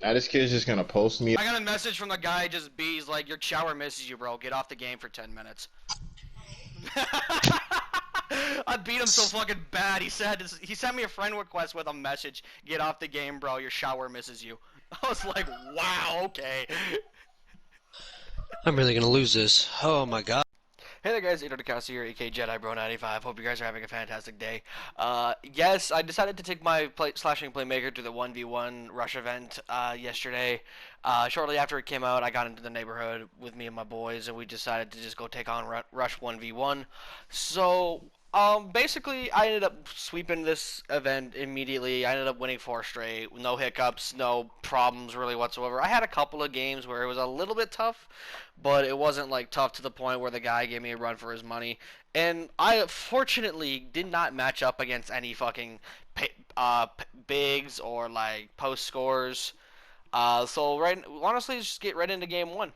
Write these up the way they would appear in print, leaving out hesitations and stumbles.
Now this kid's just gonna post me. I got a message from the guy just B's like, your shower misses you, bro. Get off the game for 10 minutes. I beat him so fucking bad. He sent me a friend request with a message. Get off the game, bro. Your shower misses you. I was like, wow, okay. I'm really gonna lose this. Oh my god. Hey there, guys. Itodakasi here, aka Jedi Bro 95. Hope you guys are having a fantastic day. Yes, I decided to take my slashing playmaker to the 1v1 rush event yesterday. Shortly after it came out, I got into the neighborhood with me and my boys, and we decided to just go take on rush 1v1. So basically, I ended up sweeping this event immediately. I ended up winning 4 straight, no hiccups, no problems really whatsoever. I had a couple of games where it was a little bit tough, but it wasn't like tough to the point where the guy gave me a run for his money. And I fortunately did not match up against any fucking bigs or like post scores. So right, honestly, just get right into game one.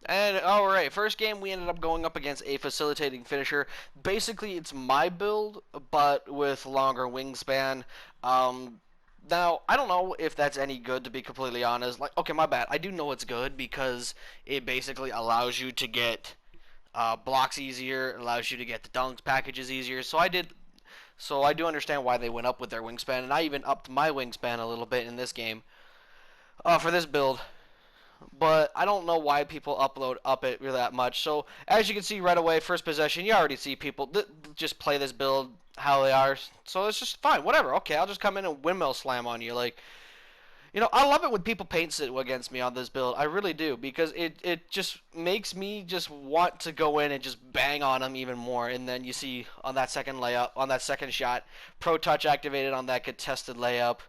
And alright, first game we ended up going up against a facilitating finisher. Basically, it's my build, but with longer wingspan. Um, Now, I don't know if that's any good, to be completely honest. Like, okay, my bad. I do know it's good because it basically allows you to get blocks easier, allows you to get the dunks packages easier. So I do understand why they went up with their wingspan, and I even upped my wingspan a little bit in this game for this build, but I don't know why people up it really that much. So as you can see right away, first possession, you already see people just play this build how they are. So it's just fine, whatever. Okay, I'll just come in and windmill slam on you. Like, I love it when people paint sit against me on this build. I really do, because it just makes me just want to go in and just bang on them even more. And then you see on that second layup, on that second shot, pro touch activated on that contested layup.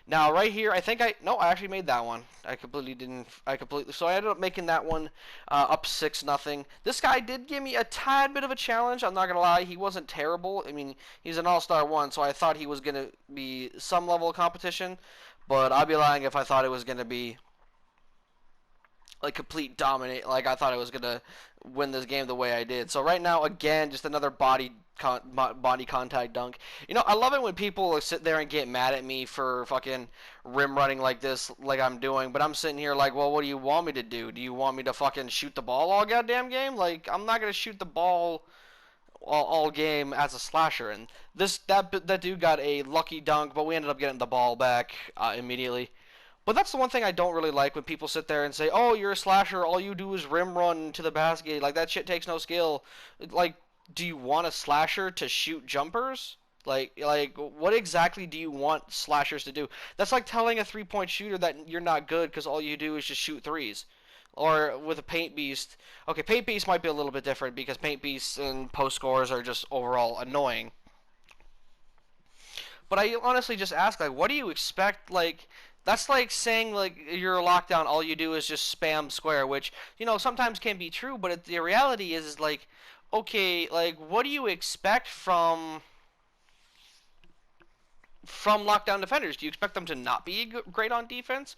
Now right here, I actually made that one. So I ended up making that one up 6-0. This guy did give me a tad bit of a challenge. I'm not gonna lie, he wasn't terrible. I mean, he's an all-star one, so I thought he was gonna be some level of competition. But I'd be lying if I thought it was gonna be like complete dominate. Like I thought I was gonna win this game the way I did. So right now, again, just another body contact dunk. I love it when people sit there and get mad at me for fucking rim running like this, like I'm doing. But I'm sitting here like, well, what do you want me to do? Do you want me to fucking shoot the ball all goddamn game? Like I'm not gonna shoot the ball all game as a slasher. And that dude got a lucky dunk, but we ended up getting the ball back immediately. But that's the one thing I don't really like when people sit there and say, "Oh, you're a slasher. All you do is rim run to the basket. Like that shit takes no skill." Like, do you want a slasher to shoot jumpers? What exactly do you want slashers to do? That's like telling a three-point shooter that you're not good because all you do is just shoot threes. Or with a paint beast. Okay, paint beast might be a little bit different because paint beasts and post scores are just overall annoying. But I honestly just ask, like, what do you expect? Like, that's like saying, like, you're a lockdown, all you do is just spam square, which, sometimes can be true, but the reality is, like, okay, like, what do you expect from lockdown defenders? Do you expect them to not be great on defense?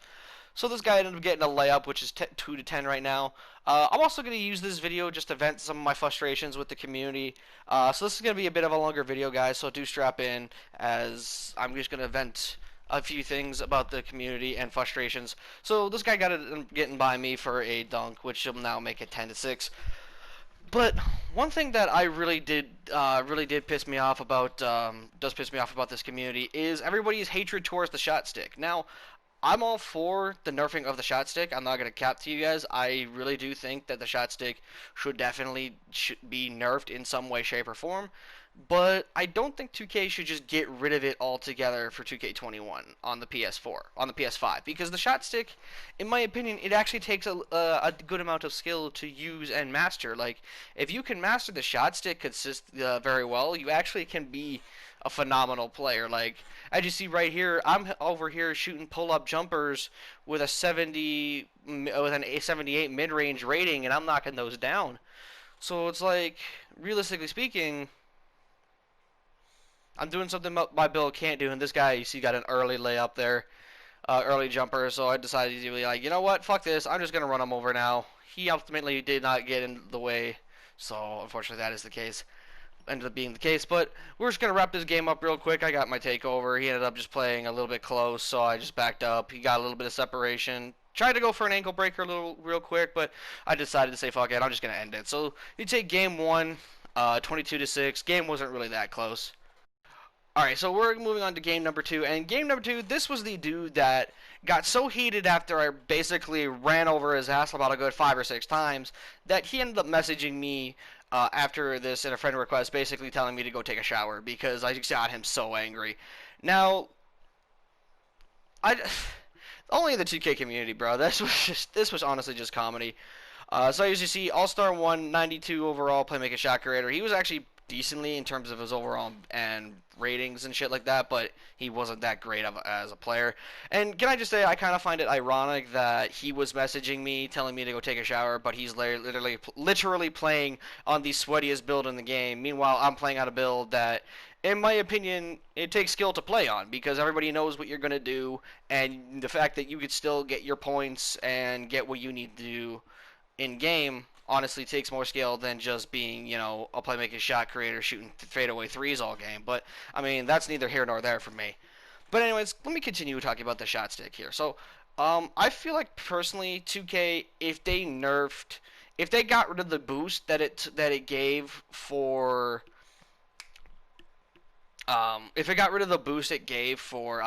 So this guy ended up getting a layup, which is 2 to 10 right now. I'm also going to use this video just to vent some of my frustrations with the community. So this is going to be a bit of a longer video, guys, so do strap in, as I'm just going to vent a few things about the community and frustrations. So this guy got it getting by me for a dunk, which will now make it 10-6. But one thing that I really did piss me off about, does piss me off about this community is everybody's hatred towards the shot stick. Now, I'm all for the nerfing of the shot stick. I'm not gonna cap to you guys. I really do think that the shot stick should be nerfed in some way, shape, or form. But I don't think 2K should just get rid of it altogether for 2K21 on the PS4, on the PS5, because the shot stick, in my opinion, it actually takes a good amount of skill to use and master. Like, if you can master the shot stick very well, you actually can be a phenomenal player. Like, as you see right here, I'm over here shooting pull-up jumpers with an A78 mid-range rating, and I'm knocking those down. So it's like, realistically speaking, I'm doing something my build can't do, and this guy, you see, got an early layup there, early jumper, so I decided to be like, you know what, fuck this, I'm just going to run him over now. He ultimately did not get in the way, so unfortunately that is the case. ended up being the case. But we're just gonna wrap this game up real quick. I got my takeover. He ended up just playing a little bit close, so I just backed up. He got a little bit of separation. Tried to go for an ankle breaker real quick, but I decided to say fuck it. I'm just gonna end it. So you take game one, 22 to 6. Game wasn't really that close. All right, so we're moving on to game number two. And game number two, this was the dude that got so heated after I basically ran over his ass about a good 5 or 6 times that he ended up messaging me after this in a friend request, basically telling me to go take a shower because I just got him so angry. Now, I only in the 2K community, bro. This was honestly just comedy. So as you see, All-Star 192 overall, playmaker shot creator. He was actually decently in terms of his overall and ratings and shit like that, but he wasn't that great as a player. And can I just say, I kind of find it ironic that he was messaging me, telling me to go take a shower, but he's literally playing on the sweatiest build in the game. Meanwhile, I'm playing on a build that, in my opinion, it takes skill to play on because everybody knows what you're gonna do, and the fact that you could still get your points and get what you need to do in game honestly takes more skill than just being, a playmaking shot creator shooting fadeaway threes all game. But I mean, that's neither here nor there for me. But anyways, let me continue talking about the shot stick here. So, I feel like personally, 2K, if they got rid of the boost that it gave if it got rid of the boost it gave for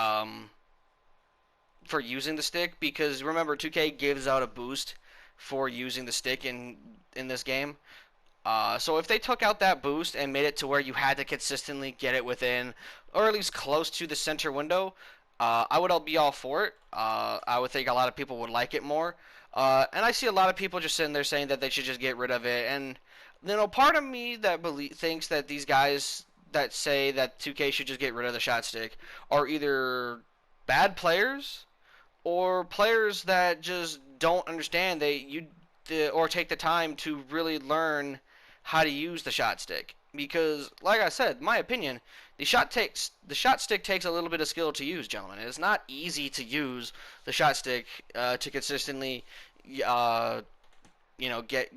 using the stick, because remember 2K gives out a boost for using the stick in this game. So if they took out that boost and made it to where you had to consistently get it within, or at least close to the center window, I would all be all for it. I would think a lot of people would like it more. And I see a lot of people just sitting there saying that they should just get rid of it. And part of me that thinks that these guys that say that 2K should just get rid of the shot stick are either bad players or players that just don't understand or take the time to really learn how to use the shot stick. Because, like I said, my opinion, the shot stick takes a little bit of skill to use, gentlemen. It's not easy to use the shot stick to consistently, get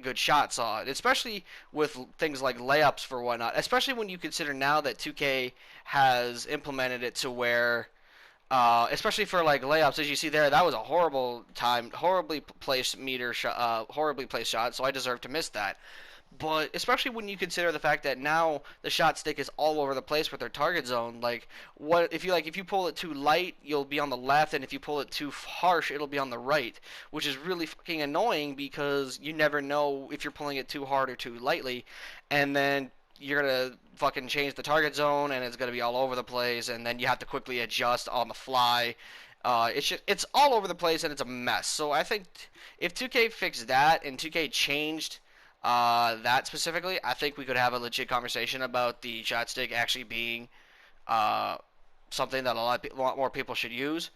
good shots on, especially with things like layups for whatnot. Especially when you consider now that 2K has implemented it to where especially for like layups, as you see there, that was a horribly placed horribly placed shot. So I deserve to miss that. But especially when you consider the fact that now the shot stick is all over the place with their target zone. Like, what if you pull it too light, you'll be on the left, and if you pull it too harsh, it'll be on the right, which is really fucking annoying because you never know if you're pulling it too hard or too lightly, and then you're gonna fucking change the target zone, and it's gonna be all over the place, and then you have to quickly adjust on the fly. It's all over the place, and it's a mess. So I think if 2K fixed that and 2K changed that specifically, I think we could have a legit conversation about the shot stick actually being uh, something that a lot more people should use.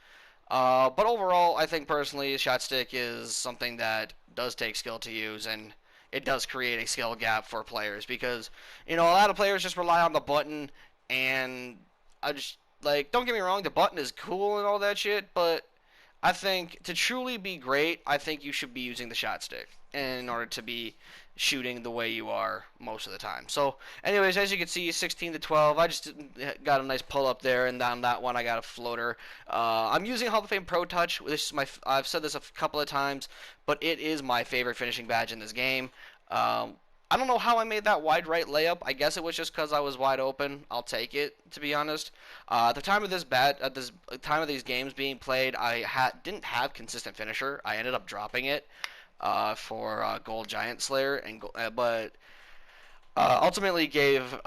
But overall, I think personally, shot stick is something that does take skill to use, and it does create a skill gap for players because a lot of players just rely on the button, and I just like, don't get me wrong, the button is cool and all that shit, but I think to truly be great, I think you should be using the shot stick in order to be shooting the way you are most of the time. So, anyways, as you can see, 16 to 12. I just got a nice pull up there, and on that one, I got a floater. I'm using Hall of Fame Pro Touch. I've said this a couple of times, but it is my favorite finishing badge in this game. I don't know how I made that wide right layup. I guess it was just because I was wide open. I'll take it, to be honest. At the time of at this time of these games being played, I didn't have consistent finisher. I ended up dropping it for Gold Giant Slayer, but ultimately gave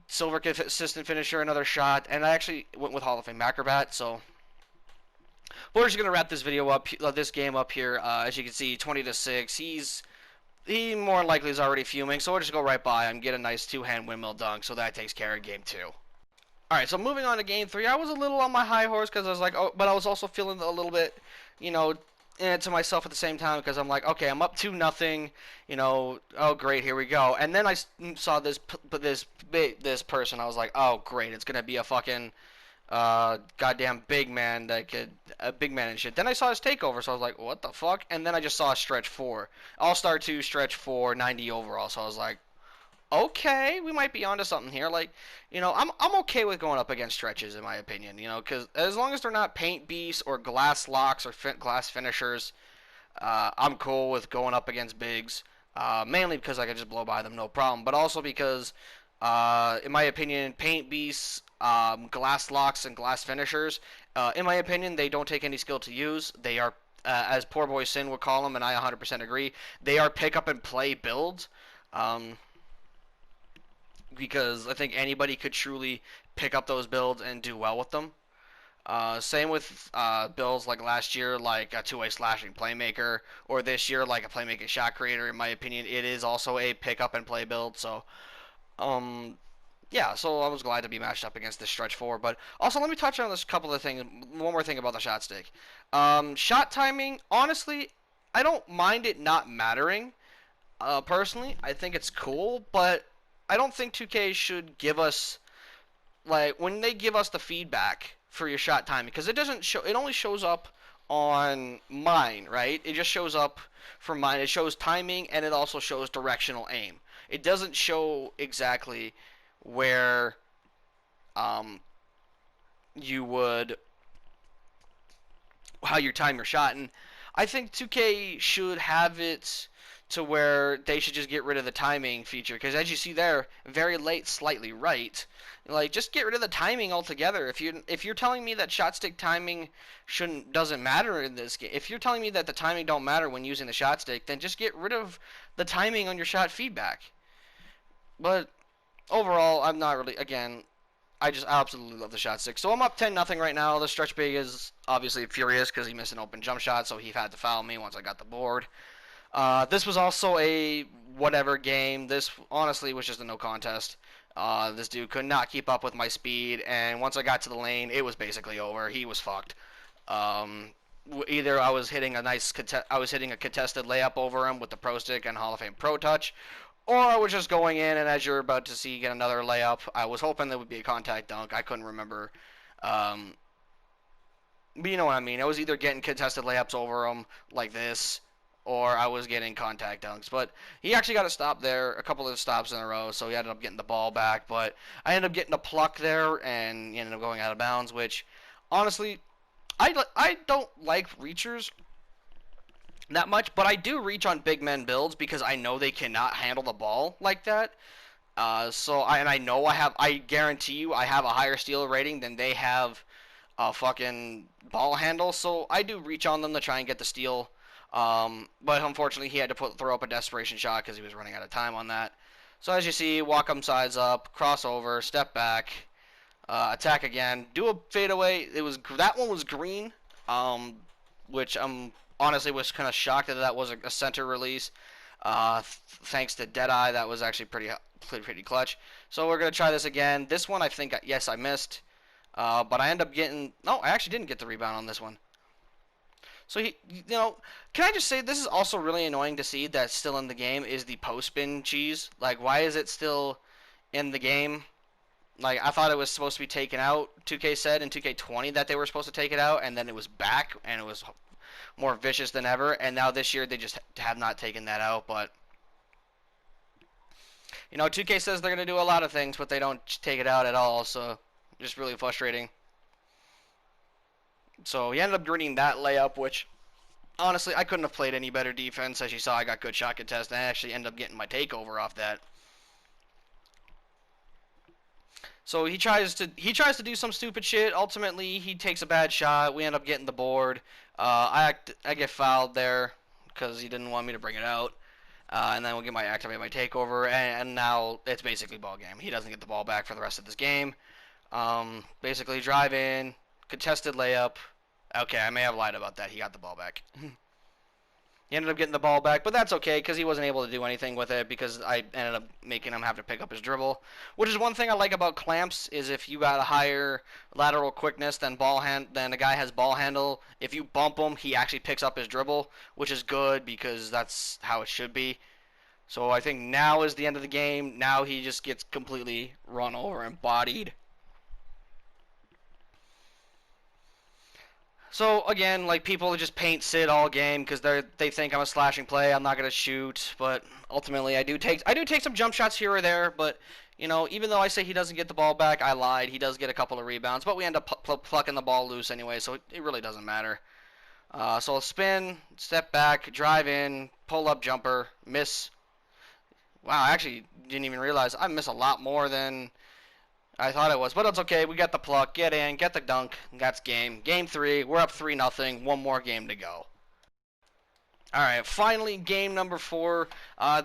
Silver consistent finisher another shot, and I actually went with Hall of Fame Acrobat. So we're just gonna wrap this video up, this game up here. As you can see, 20 to 6. He more than likely is already fuming, so we'll just go right by him, get a nice two-hand windmill dunk, so that takes care of game 2. Alright, so moving on to game 3, I was a little on my high horse because I was like, oh, but I was also feeling a little bit, to myself at the same time because I'm like, okay, I'm up 2-0, oh great, here we go. And then I saw this person, I was like, oh great, it's gonna be a fucking goddamn big man a big man and shit. Then I saw his takeover, so I was like, what the fuck? And then I just saw a stretch 4, All-Star 2 stretch 4, 90 overall. So I was like, okay, we might be onto something here. Like, I'm okay with going up against stretches in my opinion. Because as long as they're not paint beasts or glass locks or glass finishers, I'm cool with going up against bigs. Mainly because I can just blow by them, no problem. But also because, in my opinion, paint beasts, glass locks, and glass finishers, in my opinion, they don't take any skill to use. They are, as poor boy Sin would call them, and I 100% agree. They are pick up and play builds. Um, because I think anybody could truly pick up those builds and do well with them. Same with builds like last year, like a two-way slashing playmaker, or this year like a playmaking shot creator. In my opinion, it is also a pick up and play build. So, um, yeah. So I was glad to be matched up against this stretch four. But also, let me touch on this couple of things. One more thing about the shot stick. Shot timing. Honestly, I don't mind it not mattering. Personally, I think it's cool, but I don't think 2K should give us like when they give us the feedback for your shot timing because it doesn't show. It only shows up on mine, right? It just shows up for mine. It shows timing and it also shows directional aim. It doesn't show exactly where um, you would how you time your shot. And I think 2K should have it to where they should just get rid of the timing feature because as you see there, very late, slightly right. Like just get rid of the timing altogether. If you're telling me that shot stick timing doesn't matter in this game, if you're telling me that the timing don't matter when using the shot stick, then just get rid of the timing on your shot feedback. But overall, I'm not really. Again, I just absolutely love the shot stick. So I'm up 10-0 right now. The stretch big is obviously furious because he missed an open jump shot, so he had to foul me once I got the board. This was also a whatever game. This honestly was just a no contest. This dude could not keep up with my speed, and once I got to the lane, it was basically over. He was fucked. Um, Either I was hitting a contested layup over him with the Pro Stick and Hall of Fame Pro Touch, or I was just going in, and as you're about to see, get another layup. I was hoping there would be a contact dunk. I couldn't remember. Um, but you know what I mean. I was either getting contested layups over him like this, or I was getting contact dunks. But he actually got a stop there, a couple of stops in a row, so he ended up getting the ball back. But I ended up getting a pluck there, and he ended up going out of bounds, which honestly, I don't like reachers that much, but I do reach on big men builds because I know they cannot handle the ball like that. I know I guarantee you I have a higher steal rating than they have a fucking ball handle. So I do reach on them to try and get the steal. But unfortunately he had to throw up a desperation shot because he was running out of time on that. So as you see, walk 'em sides up, crossover, step back, attack again, do a fadeaway. That one was green, which I'm honestly was kind of shocked that that was a center release. Thanks to Deadeye, that was actually pretty clutch. So we're gonna try this again. This one I think yes I missed, but I end up getting no I actually didn't get the rebound on this one. So can I just say this is also really annoying to see that's still in the game is the post spin cheese. Like why is it still in the game? Like I thought it was supposed to be taken out. 2K said in 2K20 that they were supposed to take it out, and then it was back, and it was more vicious than ever. And now this year they just have not taken that out. But 2K says they're gonna do a lot of things, but they don't take it out at all. So just really frustrating. So he ended up greening that layup, which honestly I couldn't have played any better defense. As you saw, I got good shot contest, and I actually ended up getting my takeover off that. So he tries to do some stupid shit. Ultimately, he takes a bad shot. We end up getting the board. I get fouled there because he didn't want me to bring it out. And then we'll get my activate my takeover, and now it's basically ball game. He doesn't get the ball back for the rest of this game. Basically drive in, contested layup. Okay, I may have lied about that. He got the ball back. He ended up getting the ball back, but that's okay because he wasn't able to do anything with it because I ended up making him have to pick up his dribble. Which is one thing I like about clamps is if you got a higher lateral quickness than the guy has ball handle, if you bump him, he actually picks up his dribble, which is good because that's how it should be. So I think now is the end of the game. Now he just gets completely run over and bodied. So again, like people just paint Sid all game because they think I'm a slashing play. I'm not gonna shoot, but ultimately I do take some jump shots here or there. But even though I say he doesn't get the ball back, I lied. He does get a couple of rebounds, but we end up plucking the ball loose anyway, so it really doesn't matter. So I'll spin, step back, drive in, pull up jumper, miss. Wow, I actually didn't even realize I miss a lot more than I thought it was, but it's okay. We got the pluck. Get in, get the dunk. That's game. Game three. We're up 3-0. One more game to go. All right, finally, game number four.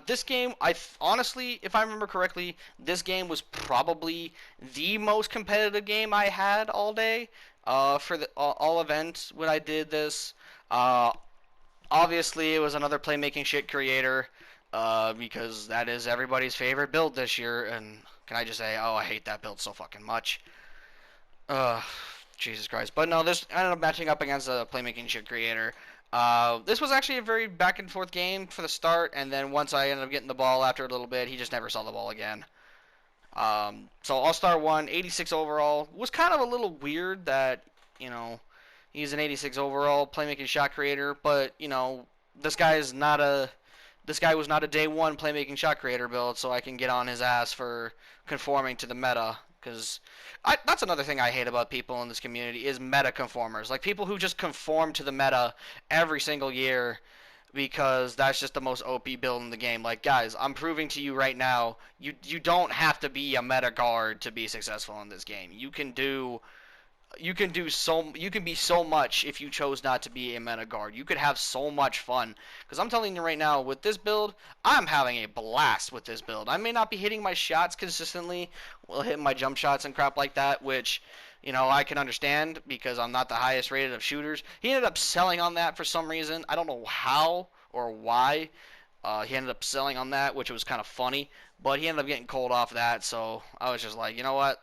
This game, honestly, if I remember correctly, this game was probably the most competitive game I had all day. For the all event when I did this. Uh, Obviously, it was another playmaking shit creator. Because that is everybody's favorite build this year, and can I just say, oh, I hate that build so fucking much. Uh, Jesus Christ. But no, this ended up matching up against a playmaking shit creator. This was actually a very back and forth game for the start, and then once I ended up getting the ball after a little bit, he just never saw the ball again. So All-Star 1, 86 overall. Was kind of a little weird that, you know, he's an 86 overall playmaking shot creator, but, this guy is not a this guy was not a day one playmaking shot creator build, so I can get on his ass for conforming to the meta. Because that's another thing I hate about people in this community is meta conformers. Like people who just conform to the meta every single year because that's just the most OP build in the game. Like guys, I'm proving to you right now, you don't have to be a meta guard to be successful in this game. You can be so much if you chose not to be a meta guard. You could have so much fun. Because I'm telling you right now, with this build, I'm having a blast with this build. I may not be hitting my shots consistently, well, hitting my jump shots and crap like that, which, I can understand because I'm not the highest rated of shooters. He ended up selling on that for some reason. I don't know how or why. He ended up selling on that, which was kind of funny. But he ended up getting cold off that, so I was just like, you know what?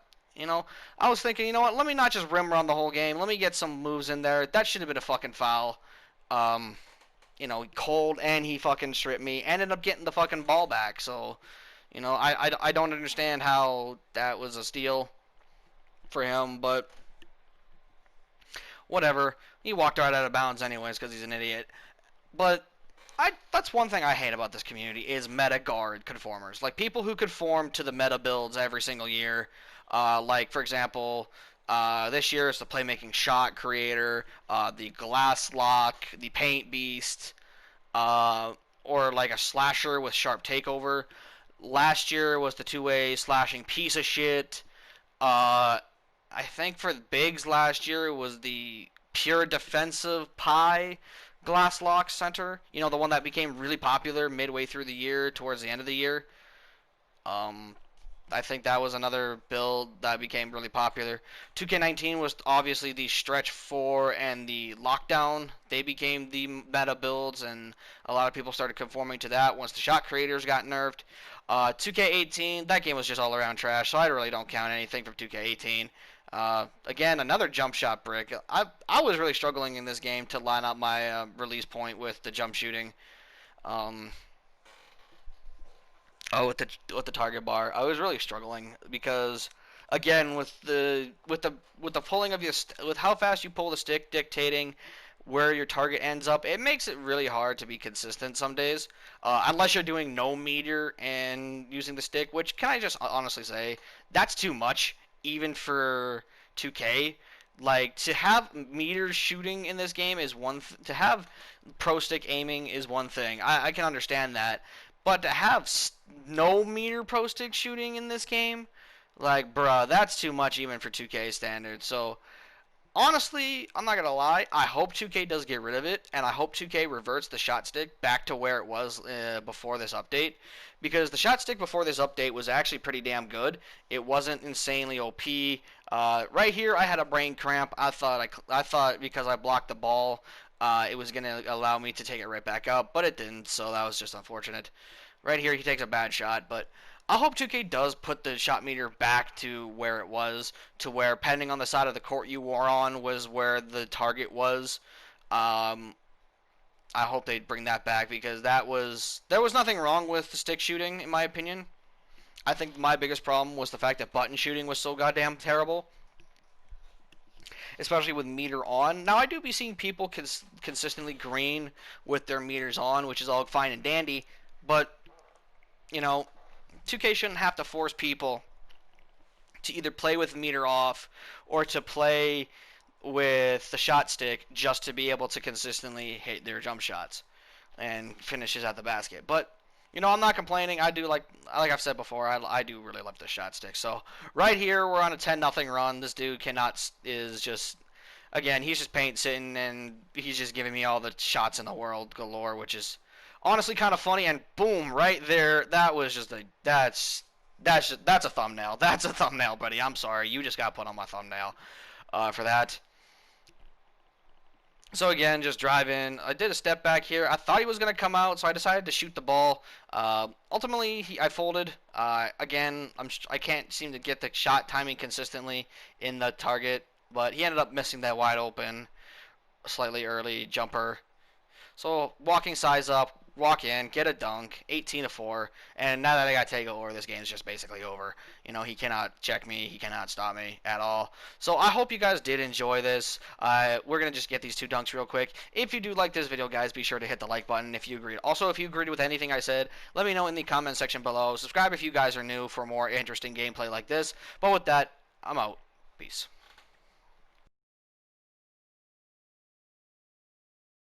I was thinking, let me not just rim run the whole game. Let me get some moves in there. That should have been a fucking foul. Um, cold, and he fucking stripped me. Ended up getting the fucking ball back. So, I don't understand how that was a steal for him, but whatever. He walked right out of bounds anyways because he's an idiot. But that's one thing I hate about this community is meta guard conformers. Like people who conform to the meta builds every single year. Like for example, this year it's the playmaking shot creator, the glass lock, the paint beast, or like a slasher with sharp takeover. Last year was the two-way slashing piece of shit. Uh, I think for the bigs last year it was the pure defensive pie Glasslock center. The one that became really popular midway through the year, towards the end of the year. Um, I think that was another build that became really popular. 2K19 was obviously the stretch 4 and the lockdown. They became the meta builds, and a lot of people started conforming to that once the shot creators got nerfed. 2K18, that game was just all around trash, so I really don't count anything from 2K18. Again, another jump shot brick. I was really struggling in this game to line up my release point with the jump shooting. Um, with the target bar, I was really struggling because again with the pulling of with how fast you pull the stick dictating where your target ends up, it makes it really hard to be consistent some days. Unless you're doing no meter and using the stick, which can I just honestly say that's too much even for 2K. Like to have meters shooting in this game is to have pro stick aiming is one thing. I can understand that, but to have no meter pro stick shooting in this game, like bruh, that's too much even for 2K standards. So honestly, I'm not gonna lie. I hope 2K does get rid of it, and I hope 2K reverts the shot stick back to where it was before this update, because the shot stick before this update was actually pretty damn good. It wasn't insanely OP. Right here, I had a brain cramp. I thought because I blocked the ball, it was gonna allow me to take it right back up, but it didn't. So that was just unfortunate. Right here, he takes a bad shot, but I hope 2K does put the shot meter back to where it was, to where, depending on the side of the court you were on, was where the target was. Um, I hope they bring that back because there was nothing wrong with the stick shooting, in my opinion. I think my biggest problem was the fact that button shooting was so goddamn terrible. especially with meter on. Now I do be seeing people consistently green with their meters on, which is all fine and dandy, but you know, 2K shouldn't have to force people to either play with meter off or to play with the shot stick just to be able to consistently hit their jump shots and finishes at the basket. But I'm not complaining. I do like I've said before, I do really love the shot stick. So right here we're on a 10-0 run. This dude cannot is just again, he's just paint sitting and he's just giving me all the shots in the world galore, which is honestly kind of funny. And boom, right there, that was just that's a thumbnail. That's a thumbnail, buddy. I'm sorry, you just got put on my thumbnail for that. So again, just driving. I did a step back here. I thought he was gonna come out, so I decided to shoot the ball. Ultimately, I folded. Again, I can't seem to get the shot timing consistently in the target, but he ended up missing that wide open, slightly early jumper. So walking size up, walk in, get a dunk, 18-4, and now that I got takeover, this game is just basically over. He cannot check me, he cannot stop me at all. So I hope you guys did enjoy this. We're gonna just get these two dunks real quick. If you do like this video, guys, be sure to hit the like button if you agreed. Also, if you agreed with anything I said, let me know in the comment section below. Subscribe if you guys are new for more interesting gameplay like this. But with that, I'm out. Peace.